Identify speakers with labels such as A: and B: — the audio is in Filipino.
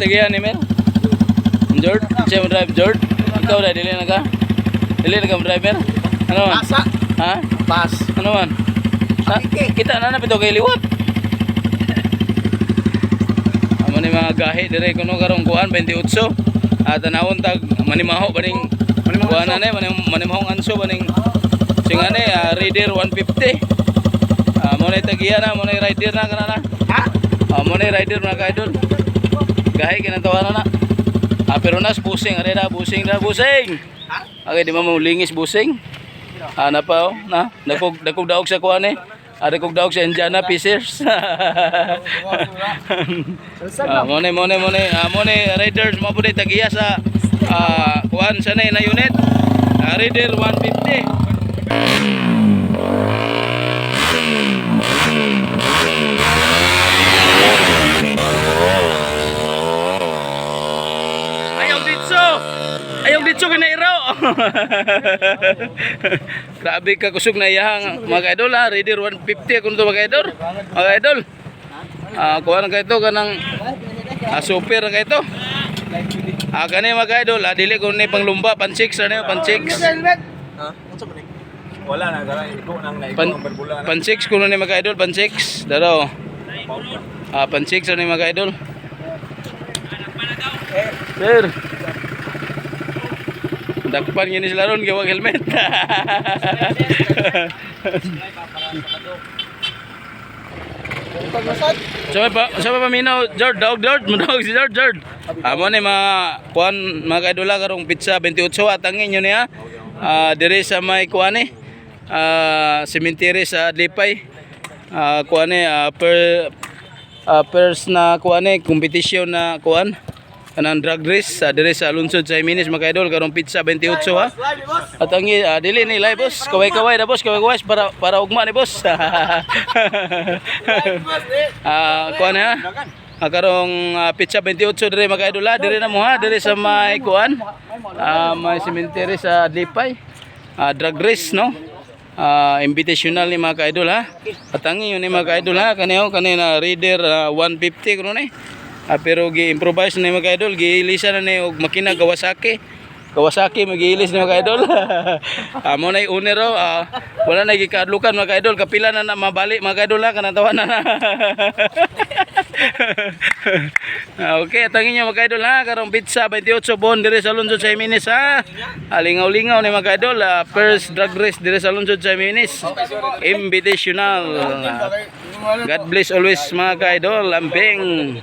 A: tagihan ni Mel? Jord? Siya mo drive, Jord? Ikaw na, dili na ka? Dili na ka mo driver? Ano man?
B: Asa.
A: Ha?
B: Pas.
A: Ano man? Ha? Kita na na pito kay liwat. Amo ni mga gahi dire kuno karong kuan 28. Tanawon tag manimaho baning kuan na ni manimahong anso baning singane Raider 150. Mo na tagiya na, mo na rider na kana na.
B: Ha?
A: Mo na rider na ka idol. Gahi kinatawanan na. Pero nas busing, are na busing na busing. Okay, di mo lingis busing. Na pa oh, na dagkog daog sa kuan eh. Dagkog daog sa Indiana Pacers. Mone riders mo pud tagiya sa kuan sanay na unit. Raider 150. Ayaw dito kinairo. Grabe ka kusog na iyang mga idol ha. Raider 150 kung ito mga idol. Mga idol. Kuha na kayo ito kanang super na kayo ito. Kani mga idol. Dili ko na pang lumba. Pan 6 na pan 6.
B: Wala na. Iko nang naiko ang berbula.
A: Pan 6 ko na mga idol. Pan 6. Daro. Pan 6 na mga idol. Sir. Dakpan gini sila ron gawag helmet. Sa paminaw Jord, daog si Jord. Amo ni mga kuan mga kaidula karong pizza 28 atangin yun niya. Dire sa may kuan ni cemetery sa Adlipay. Kuan ni first na kuan ni competition na kuan kanang drag race dire sa lungsod sa Jimenez mga idol karong pizza 28 ha. At ang dili ni live boss, kaway-kaway na boss, kaway-kaway para ugma ni boss. Kuan ha. Karong pizza 28 dire mga idol ha, dire na mo ha, dire sa may kuan. May cemetery sa Adlipay. Drag race no. Invitational ni mga idol ha. At ang yun ni mga idol ha, kanina Raider 150 kuno ni. Pero gi-improvise na mga idol, gi-ilisa na ni og makina Kawasaki mag-iilis ni mga idol. Mo na owner wala na gikadlukan mga idol, kapila na mabali mga idol ha, kanang tawanan na. Okay, tangin niyo mga idol ha, karong pizza 28 bon dire sa lungsod sa Jimenez ha. Lingaw-lingaw ni mga idol, first drag race dire sa lungsod sa Jimenez. Invitational. God bless always mga idol, lambing.